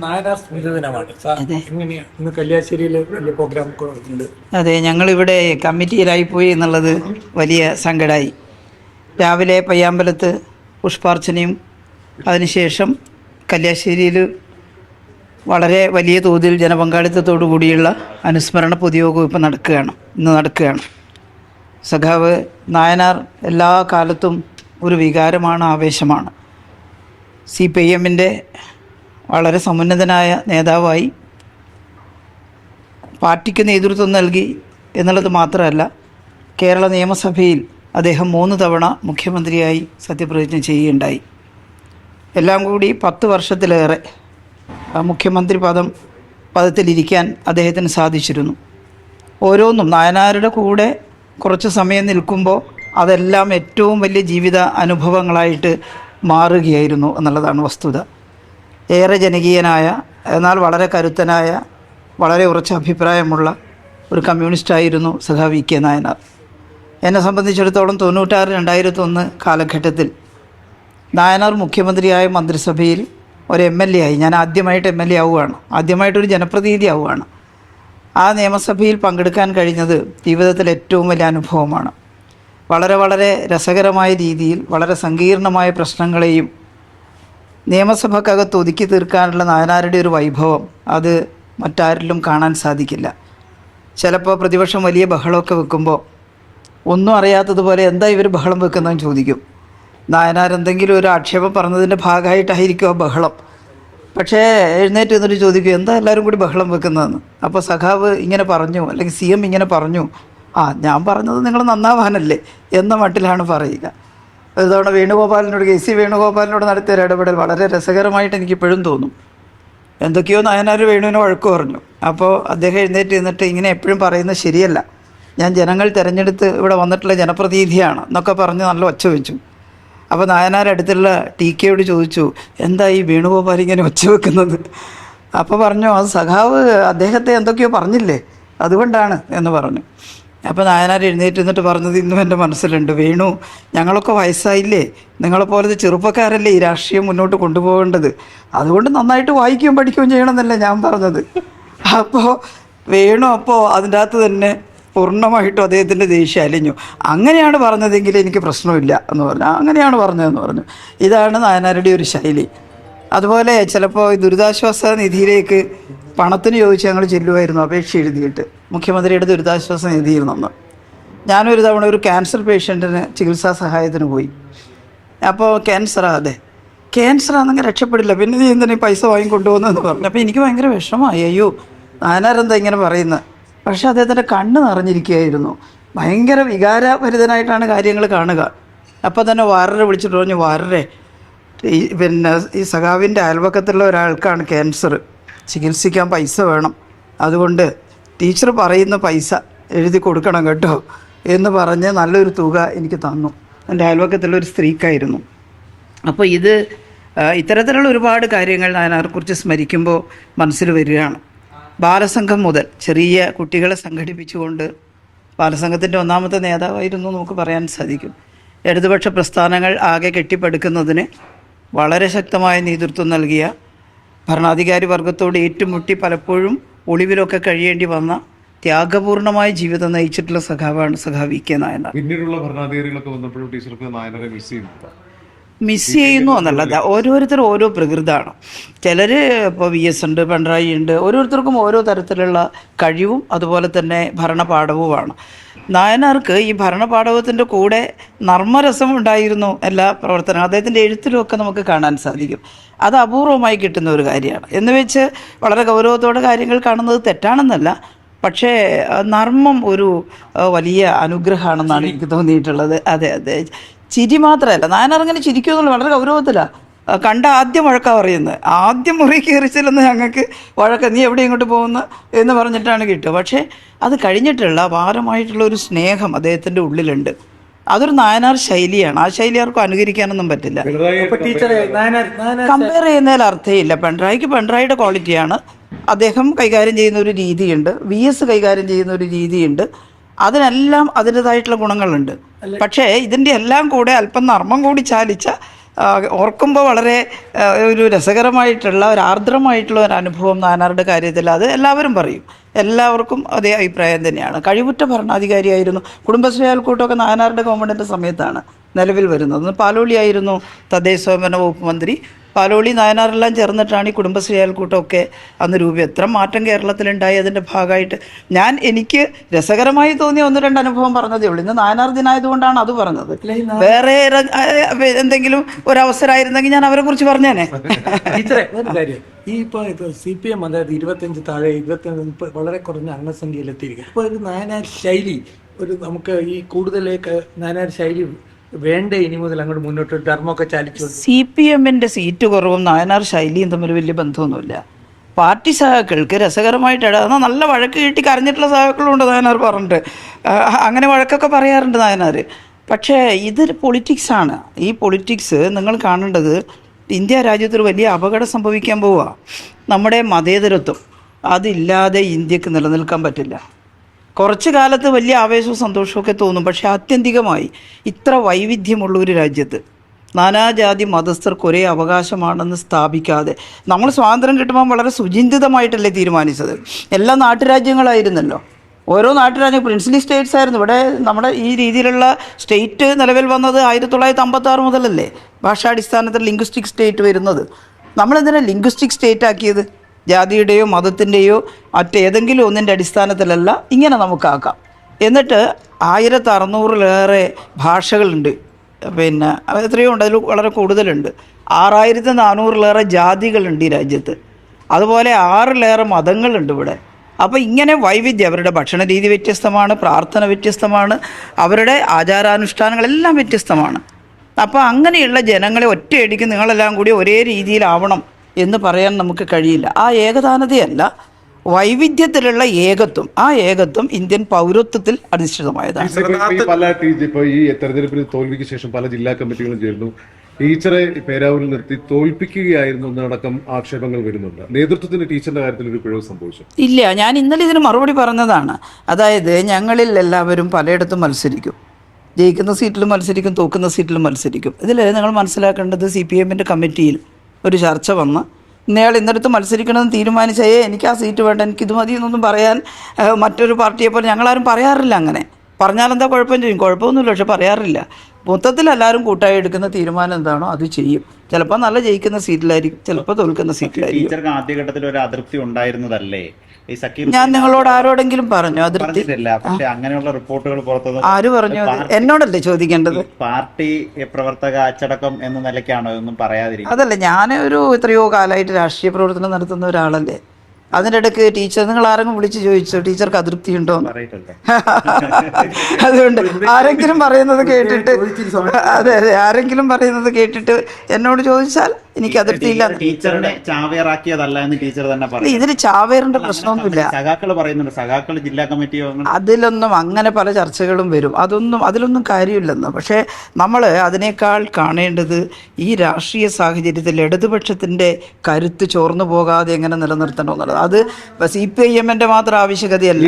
നായനാർ സ്മൃതി ദിനമാണ്. എങ്ങനെയാണ് ഇന്ന് കല്യാശ്ശേരിയിൽ വലിയ പ്രോഗ്രാം ഉണ്ട്? അതെ, ഞങ്ങളിവിടെ കമ്മിറ്റിയിലായി പോയി എന്നുള്ളത് വലിയ സങ്കടമായി. രാവിലെ പയ്യാമ്പലത്ത് പുഷ്പാർച്ചനയും അതിനുശേഷം കല്യാശ്ശേരിയിൽ വളരെ വലിയ തോതിൽ ജനപങ്കാളിത്തത്തോടു കൂടിയുള്ള അനുസ്മരണ പൊതുയോഗം ഇന്ന് നടക്കുകയാണ്. സഖാവ് നായനാർ എല്ലാ കാലത്തും ഒരു വികാരമാണ്, ആവേശമാണ്. CPIM-ൻ്റെ വളരെ സമുന്നതനായ നേതാവായി പാർട്ടിക്ക് നേതൃത്വം നൽകി എന്നുള്ളത് മാത്രമല്ല, കേരള നിയമസഭയിൽ അദ്ദേഹം 3 തവണ മുഖ്യമന്ത്രിയായി സത്യപ്രതിജ്ഞ ചെയ്യുകയുണ്ടായി. എല്ലാം കൂടി 10 വർഷത്തിലേറെ മുഖ്യമന്ത്രി പദത്തിലിരിക്കാൻ അദ്ദേഹത്തിന് സാധിച്ചിരുന്നു. ഓരോന്നും നായനാരുടെ കൂടെ കുറച്ച് സമയം നിൽക്കുമ്പോൾ അതെല്ലാം ഏറ്റവും വലിയ ജീവിത അനുഭവങ്ങളായിട്ട് മാറുകയായിരുന്നു എന്നുള്ളതാണ് വസ്തുത. ഏറെ ജനകീയനായ, എന്നാൽ വളരെ കരുത്തനായ, വളരെ ഉറച്ച അഭിപ്രായമുള്ള ഒരു കമ്മ്യൂണിസ്റ്റായിരുന്നു സഖാവ് VK നായനാർ. എന്നെ സംബന്ധിച്ചിടത്തോളം 96-2001 കാലഘട്ടത്തിൽ നായനാർ മുഖ്യമന്ത്രിയായ മന്ത്രിസഭയിൽ ഒരു MLA ആയി. ഞാൻ ആദ്യമായിട്ട് MLA ആവുകയാണ്, ആദ്യമായിട്ടൊരു ജനപ്രതിനിധി ആവുകയാണ്. ആ നിയമസഭയിൽ പങ്കെടുക്കാൻ കഴിഞ്ഞത് ജീവിതത്തിൽ ഏറ്റവും വലിയ അനുഭവമാണ്. വളരെ വളരെ രസകരമായ രീതിയിൽ വളരെ സങ്കീർണമായ പ്രശ്നങ്ങളെയും നിയമസഭക്കകത്ത് ഒതുക്കി തീർക്കാനുള്ള നായനാരുടെ ഒരു വൈഭവം അത് മറ്റാരിലും കാണാൻ സാധിക്കില്ല. ചിലപ്പോൾ പ്രതിപക്ഷം വലിയ ബഹളമൊക്കെ വെക്കുമ്പോൾ ഒന്നും അറിയാത്തതുപോലെ എന്താ ഇവർ ബഹളം വെക്കുന്നതെന്ന് ചോദിക്കും. നായനാർ എന്തെങ്കിലും ഒരു ആക്ഷേപം പറഞ്ഞതിൻ്റെ ഭാഗമായിട്ടായിരിക്കും ആ ബഹളം. പക്ഷേ എഴുന്നേറ്റ് എന്നിട്ട് ചോദിക്കും, എന്താ എല്ലാവരും കൂടി ബഹളം വെക്കുന്നതെന്ന്. അപ്പോൾ സഖാവ് ഇങ്ങനെ പറഞ്ഞു, അല്ലെങ്കിൽ CM ഇങ്ങനെ പറഞ്ഞു, ഞാൻ പറഞ്ഞത് നിങ്ങൾ നന്നാവാനല്ലേ എന്ന മട്ടിലാണ് പറയുക. ഒരു തവണ വേണുഗോപാലിനോട്, KC വേണുഗോപാലിനോട് നടത്തിയ ഒരു ഇടപെടൽ വളരെ രസകരമായിട്ട് എനിക്കിപ്പോഴും തോന്നും. എന്തൊക്കെയോ നായനാർ വേണുവിനെ വഴക്ക് പറഞ്ഞു. അപ്പോൾ അദ്ദേഹം എഴുന്നേറ്റ് നിന്നിട്ട് ഇങ്ങനെ എപ്പോഴും പറയുന്നത് ശരിയല്ല, ഞാൻ ജനങ്ങൾ തിരഞ്ഞെടുത്ത് ഇവിടെ വന്നിട്ടുള്ള ജനപ്രതിനിധിയാണ് എന്നൊക്കെ പറഞ്ഞ് നല്ല ഒച്ച വെച്ചു. അപ്പോൾ നായനാർ അടുത്തുള്ള TK-യോട് ചോദിച്ചു, എന്താ ഈ വേണുഗോപാൽ ഇങ്ങനെ ഒച്ച വെക്കുന്നത്? അപ്പോൾ പറഞ്ഞു, അത് സഖാവ് അദ്ദേഹത്തെ എന്തൊക്കെയോ പറഞ്ഞില്ലേ, അതുകൊണ്ടാണ് എന്ന് പറഞ്ഞു. അപ്പോൾ നായനാർ എഴുന്നേറ്റ് നിന്നിട്ട് പറഞ്ഞത് ഇന്നും എൻ്റെ മനസ്സിലുണ്ട്, വേണു, ഞങ്ങളൊക്കെ വയസ്സായില്ലേ, നിങ്ങളെപ്പോലത്തെ ചെറുപ്പക്കാരല്ലേ ഈ രാഷ്ട്രീയം മുന്നോട്ട് കൊണ്ടുപോകേണ്ടത്, അതുകൊണ്ട് നന്നായിട്ട് വായിക്കുകയും പഠിക്കുകയും ചെയ്യണമെന്നല്ലേ ഞാൻ പറഞ്ഞത്. അപ്പോൾ വേണു അതിൻ്റെ അകത്ത് തന്നെ പൂർണ്ണമായിട്ടും അദ്ദേഹത്തിൻ്റെ ദേഷ്യം അലിഞ്ഞു. അങ്ങനെയാണ് പറഞ്ഞതെങ്കിൽ എനിക്ക് പ്രശ്നമില്ല എന്ന് പറഞ്ഞു, അങ്ങനെയാണ് പറഞ്ഞതെന്ന് പറഞ്ഞു. ഇതാണ് നായനാരുടെ ഒരു ശൈലി. അതുപോലെ ചിലപ്പോൾ ഈ ദുരിതാശ്വാസ നിധിയിലേക്ക് പണത്തിന് ചോദിച്ച് ഞങ്ങൾ ചെല്ലുമായിരുന്നു, അപേക്ഷ എഴുതിയിട്ട് മുഖ്യമന്ത്രിയുടെ ദുരിതാശ്വാസ നിധിയിൽ നിന്ന്. ഞാനൊരു തവണ ഒരു ക്യാൻസർ പേഷ്യൻറ്റിന് ചികിത്സാ സഹായത്തിന് പോയി. അപ്പോൾ ക്യാൻസറാണെങ്കിൽ രക്ഷപ്പെടില്ല, പിന്നെ നീ എന്തിനാ പൈസ വാങ്ങിക്കൊണ്ടുപോകുന്നതെന്ന് പറഞ്ഞു. അപ്പോൾ എനിക്ക് ഭയങ്കര വിഷമമായി, അയ്യോ നായനാരെന്താ ഇങ്ങനെ പറയുന്നത്. പക്ഷേ അദ്ദേഹത്തിൻ്റെ കണ്ണ് നിറഞ്ഞിരിക്കുകയായിരുന്നു, ഭയങ്കര വികാരഭരിതനായിട്ടാണ് കാര്യങ്ങൾ കാണുക. അപ്പോൾ തന്നെ വാരരെ വിളിച്ചിട്ട് പറഞ്ഞു, വാരരെ, ഈ സഖാവിൻ്റെ അയൽവക്കത്തുള്ള ഒരാൾക്കാണ് ക്യാൻസർ, ചികിത്സിക്കാൻ പൈസ വേണം, അതുകൊണ്ട് ടീച്ചർ പറയുന്ന പൈസ എഴുതി കൊടുക്കണം കേട്ടോ എന്ന് പറഞ്ഞ് നല്ലൊരു തുക എനിക്ക് തന്നു. എൻ്റെ അയൽവക്കത്തുള്ളൊരു സ്ത്രീക്കായിരുന്നു. അപ്പോൾ ഇത്തരത്തിലുള്ള ഒരുപാട് കാര്യങ്ങൾ നായനാരെക്കുറിച്ച് സ്മരിക്കുമ്പോൾ മനസ്സിൽ വരികയാണ്. ബാലസംഘം മുതൽ ചെറിയ കുട്ടികളെ സംഘടിപ്പിച്ചുകൊണ്ട്, ബാലസംഘത്തിൻ്റെ ഒന്നാമത്തെ നേതാവായിരുന്നു നമുക്ക് പറയാൻ സാധിക്കും. ഇടതുപക്ഷ പ്രസ്ഥാനങ്ങൾ ആകെ കെട്ടിപ്പടുക്കുന്നതിന് വളരെ ശക്തമായ നേതൃത്വം നൽകിയ, ഭരണാധികാരി വർഗത്തോട് ഏറ്റുമുട്ടി പലപ്പോഴും ഒളിവിലൊക്കെ കഴിയേണ്ടി വന്ന, ത്യാഗപൂർണമായ ജീവിതം നയിച്ചിട്ടുള്ള സഖാവാണ് സഖാവ് VK നായനാർ. പിന്നീടുള്ള ഭരണാധികാരികളൊക്കെ വന്നപ്പോഴും ടീച്ചർക്ക് നായനാരെ മിസ് ചെയ്യുന്നു എന്നല്ല, ഓരോരുത്തരും ഓരോ പ്രകൃതമാണ്. ചിലർ ഇപ്പോൾ VS ഉണ്ട്, പിണറായി ഉണ്ട്, ഓരോരുത്തർക്കും ഓരോ തരത്തിലുള്ള കഴിവും അതുപോലെ തന്നെ ഭരണപാഠവുമാണ്. നായനാർക്ക് ഈ ഭരണപാഠവത്തിൻ്റെ കൂടെ നർമ്മരസം ഉണ്ടായിരുന്നു എല്ലാ പ്രവർത്തനവും. അദ്ദേഹത്തിൻ്റെ എഴുത്തിലുമൊക്കെ നമുക്ക് കാണാൻ സാധിക്കും. അത് അപൂർവമായി കിട്ടുന്ന ഒരു കാര്യമാണ്. എന്ന് വെച്ച് വളരെ ഗൗരവത്തോടെ കാര്യങ്ങൾ കാണുന്നത് തെറ്റാണെന്നല്ല, പക്ഷേ നർമ്മം ഒരു വലിയ അനുഗ്രഹമാണെന്നാണ് എനിക്ക് തോന്നിയിട്ടുള്ളത്. അതെ, ചിരി മാത്രമല്ല, നായനാർ അങ്ങനെ ചിരിക്കുമെന്നുള്ള വളരെ ഗൗരവത്തിലാണ്. കണ്ട ആദ്യം വഴക്കാണ് പറയുന്നത്, ആദ്യം മുറി കയറിച്ചില്ലെന്ന് ഞങ്ങൾക്ക് വഴക്ക, നീ എവിടെ ഇങ്ങോട്ട് പോകുന്നു എന്ന് പറഞ്ഞിട്ടാണ് കിട്ടുക. പക്ഷേ അത് കഴിഞ്ഞിട്ടുള്ള അപാരമായിട്ടുള്ള ഒരു സ്നേഹം അദ്ദേഹത്തിൻ്റെ ഉള്ളിലുണ്ട്. അതൊരു നായനാർ ശൈലിയാണ്. ആ ശൈലി ആർക്കും അനുകരിക്കാനൊന്നും പറ്റില്ല. കമ്പയർ ചെയ്യുന്നതിൽ അർത്ഥമില്ല. പിണറായിയുടെ ക്വാളിറ്റിയാണ്, അദ്ദേഹം കൈകാര്യം ചെയ്യുന്ന ഒരു രീതിയുണ്ട്, VS കൈകാര്യം ചെയ്യുന്ന ഒരു രീതിയുണ്ട്. അതിനെല്ലാം അതിൻ്റെതായിട്ടുള്ള ഗുണങ്ങളുണ്ട്. പക്ഷേ ഇതിൻ്റെ എല്ലാം കൂടെ അല്പം നർമ്മം കൂടി ചാലിച്ച ഓർക്കുമ്പോൾ വളരെ ഒരു രസകരമായിട്ടുള്ള ഒരു ആർദ്രമായിട്ടുള്ള ഒരു അനുഭവം നായനാരുടെ കാര്യത്തിൽ അത് എല്ലാവരും പറയും. എല്ലാവർക്കും അതേ അഭിപ്രായം തന്നെയാണ്. കഴിവുറ്റ ഭരണാധികാരിയായിരുന്നു. കുടുംബശ്രീ അയൽക്കൂട്ടമൊക്കെ നായനാരുടെ ഗവൺമെൻറ്റിൻ്റെ സമയത്താണ് നിലവിൽ വരുന്നത്. പാലോളിയായിരുന്നു തദ്ദേശ സ്വയംഭരണ വകുപ്പ് മന്ത്രി. പാലോളി നായനാറെല്ലാം ചേർന്നിട്ടാണ് ഈ കുടുംബശ്രീ അയൽക്കൂട്ടമൊക്കെ അന്ന് എത്ര മാറ്റം കേരളത്തിലുണ്ടായി അതിൻ്റെ ഭാഗമായിട്ട്. എനിക്ക് രസകരമായി തോന്നിയ 1-2 അനുഭവം പറഞ്ഞതേ ഉള്ളൂ. ഇന്ന് നായനാർ ദിനായതുകൊണ്ടാണ് അത് പറഞ്ഞത്. വേറെ എന്തെങ്കിലും ഒരവസരമായിരുന്നെങ്കിൽ ഞാൻ അവരെ കുറിച്ച് പറഞ്ഞേനെ. ടീച്ചറെ ഒരു കാര്യം, ഈ ഇപ്പോൾ CPM അതായത് 25 താഴെ 25 വളരെ കുറഞ്ഞ അംഗസംഖ്യയിലെത്തിയിരിക്കുക. ഇപ്പോൾ ഒരു നായനാർ ശൈലി നമുക്ക് ഈ കൂടുതലേക്ക് നായനാർ ശൈലി വേണ്ടേ ഇനി മുതൽ അങ്ങോട്ട് മുന്നോട്ട് ധർമ്മമൊക്കെ ചാലിച്ചു? CPM-ന്റെ സീറ്റ് കുറവും നായനാർ ശൈലിയും തമ്മിൽ വലിയ ബന്ധമൊന്നുമില്ല. പാർട്ടി സഹാക്കൾക്ക് രസകരമായിട്ട് എന്നാൽ നല്ല വഴക്ക് കിട്ടി കരഞ്ഞിട്ടുള്ള സഹാക്കളുണ്ട് നായനാർ പറഞ്ഞിട്ട്. അങ്ങനെ വഴക്കൊക്കെ പറയാറുണ്ട് നായനാർ. പക്ഷേ ഇതൊരു പൊളിറ്റിക്സാണ്. ഈ പൊളിറ്റിക്സ് നിങ്ങൾ കാണേണ്ടത് ഇന്ത്യ രാജ്യത്തൊരു വലിയ അപകടം സംഭവിക്കാൻ പോവുക. നമ്മുടെ മതേതരത്വം അതില്ലാതെ ഇന്ത്യക്ക് നിലനിൽക്കാൻ പറ്റില്ല. കുറച്ച് കാലത്ത് വലിയ ആവേശവും സന്തോഷമൊക്കെ തോന്നും. പക്ഷേ ആത്യന്തികമായി ഇത്ര വൈവിധ്യമുള്ള ഒരു രാജ്യത്ത് നാനാജാതി മതസ്ഥർക്ക് ഒരേ അവകാശമാണെന്ന് സ്ഥാപിക്കാതെ നമ്മൾ സ്വാതന്ത്ര്യം കിട്ടുമ്പോൾ വളരെ സുചിന്തിതമായിട്ടല്ലേ തീരുമാനിച്ചത്. എല്ലാ നാട്ടുരാജ്യങ്ങളായിരുന്നല്ലോ. ഓരോ നാട്ടുരാജ്യം പ്രിൻസിലി സ്റ്റേറ്റ്സ് ആയിരുന്നു. ഇവിടെ നമ്മുടെ ഈ രീതിയിലുള്ള സ്റ്റേറ്റ് നിലവിൽ വന്നത് 1956 മുതലല്ലേ ഭാഷാടിസ്ഥാനത്തിൽ ലിംഗ്വിസ്റ്റിക് സ്റ്റേറ്റ് വരുന്നത്. നമ്മളെന്തിനാണ് ലിംഗ്വിസ്റ്റിക് സ്റ്റേറ്റ് ആക്കിയത്? ജാതിയുടെയോ മതത്തിൻ്റെയോ മറ്റേതെങ്കിലും ഒന്നിൻ്റെ അടിസ്ഥാനത്തിലല്ല, ഇങ്ങനെ നമുക്കാക്കാം. എന്നിട്ട് 1600-ലേറെ ഭാഷകളുണ്ട്. പിന്നെ എത്രയോ ഉണ്ട്, അതിൽ വളരെ കൂടുതലുണ്ട്. 6400-ലേറെ ജാതികളുണ്ട് ഈ രാജ്യത്ത്. അതുപോലെ 6-ലേറെ മതങ്ങളുണ്ട് ഇവിടെ. അപ്പോൾ ഇങ്ങനെ വൈവിധ്യം, അവരുടെ ഭക്ഷണ രീതി വ്യത്യസ്തമാണ്, പ്രാർത്ഥന വ്യത്യസ്തമാണ്, അവരുടെ ആചാരാനുഷ്ഠാനങ്ങളെല്ലാം വ്യത്യസ്തമാണ്. അപ്പോൾ അങ്ങനെയുള്ള ജനങ്ങളെ ഒറ്റയടിക്ക് നിങ്ങളെല്ലാം കൂടി ഒരേ രീതിയിലാവണം എന്ന് പറയാൻ നമുക്ക് കഴിയില്ല. ആ ഏകതാനതയല്ല, വൈവിധ്യത്തിലുള്ള ഏകത്വം. ആ ഏകത്വം ഇന്ത്യൻ പൗരത്വത്തിൽ അധിഷ്ഠിതമായതാണ്. ഇപ്പൊ ഈ തെരഞ്ഞെടുപ്പിൽ തോൽവിക്ക് ശേഷം പല ജില്ലാ കമ്മിറ്റികളും ചേർന്നു. ടീച്ചറെ പേരാവൂരിൽ നിർത്തി തോൽപ്പിക്കുകയായിരുന്നു എന്നടക്കം ആക്ഷേപങ്ങൾ വരുന്നുണ്ട്. നേതൃത്വത്തിന് ടീച്ചറിന്റെ കാര്യത്തിൽ ഒരു പിഴവ് സംഭവിച്ചു? ഇല്ല, ഞാൻ ഇന്നലെ ഇതിന് മറുപടി പറഞ്ഞതാണ്. അതായത് ഞങ്ങളിൽ എല്ലാവരും പലയിടത്തും മത്സരിക്കും. ജയിക്കുന്ന സീറ്റിലും മത്സരിക്കും, തോക്കുന്ന സീറ്റിലും മത്സരിക്കും. ഇതിൽ നിങ്ങൾ മനസ്സിലാക്കേണ്ടത് CPM-ന്റെ കമ്മിറ്റിയിൽ ഒരു ചർച്ച വന്ന് ഇന്നയാൾ ഇന്നടത്ത് മത്സരിക്കണമെന്ന് തീരുമാനിച്ചേ എനിക്ക് ആ സീറ്റ് വേണ്ട, എനിക്കിത് മതി എന്നൊന്നും പറയാൻ മറ്റൊരു പാർട്ടിയെ പോലെ ഞങ്ങളാരും പറയാറില്ല. അങ്ങനെ പറഞ്ഞാലെന്താ കുഴപ്പം ചെയ്യും? കുഴപ്പമൊന്നുമില്ല, പക്ഷെ പറയാറില്ല. മൊത്തത്തിൽ എല്ലാവരും കൂട്ടായി എടുക്കുന്ന തീരുമാനം എന്താണോ അത് ചെയ്യും. ചിലപ്പോൾ നല്ല ജയിക്കുന്ന സീറ്റിലായിരിക്കും, ചിലപ്പോൾ തോൽക്കുന്ന സീറ്റിലായിരിക്കും. ടീച്ചർക്ക് ആദ്യഘട്ടത്തിൽ ഒരു അതൃപ്തി ഉണ്ടായിരുന്നതല്ലേ ഈ സക്കീർ? ഞാൻ നിങ്ങളോട് ആരോടെങ്കിലും പറഞ്ഞു അതിർത്തി? പക്ഷെ അങ്ങനെയുള്ള റിപ്പോർട്ടുകൾ പുറത്തു. ആര് പറഞ്ഞു? എന്നോടല്ലേ ചോദിക്കേണ്ടത്? പാർട്ടി പ്രവർത്തക അച്ചടക്കം എന്ന നിലയ്ക്കാണോ ഇതൊന്നും പറയാതിരിക്കും? അതല്ല, ഞാൻ എത്രയോ കാലമായിട്ട് രാഷ്ട്രീയ പ്രവർത്തനം നടത്തുന്ന ഒരാളല്ലേ. അതിൻ്റെ ഇടയ്ക്ക് ടീച്ചർ നിങ്ങൾ ആരെങ്കിലും വിളിച്ച് ചോദിച്ചോ ടീച്ചർക്ക് അതൃപ്തി ഉണ്ടോ? അതുകൊണ്ട് ആരെങ്കിലും പറയുന്നത് കേട്ടിട്ട്, അതെ അതെ, ആരെങ്കിലും പറയുന്നത് കേട്ടിട്ട് എന്നോട് ചോദിച്ചാൽ എനിക്ക് അതിർത്തിയില്ല. ടീച്ചറിനെ ചാവേറാക്കിയതല്ല എന്ന് ടീച്ചർ തന്നെ പറഞ്ഞു. ഇതിന് ചാവേറിന്റെ പ്രശ്നമൊന്നുമില്ല. സഖാക്കൾ പറയുന്നുണ്ട്, സഖാക്കൾ ജില്ലാ കമ്മിറ്റി അതിലൊന്നും അങ്ങനെ പല ചർച്ചകളും വരും. അതിലൊന്നും കാര്യമില്ലെന്ന്. പക്ഷേ നമ്മൾ അതിനേക്കാൾ കാണേണ്ടത് ഈ രാഷ്ട്രീയ സാഹചര്യത്തിൽ ഇടതുപക്ഷത്തിൻ്റെ കരുത്ത് ചോർന്നു പോകാതെ എങ്ങനെ നിലനിർത്തണമെന്നുള്ളത്. അത് CPM-ന്റെ മാത്രം ആവശ്യകതയല്ല.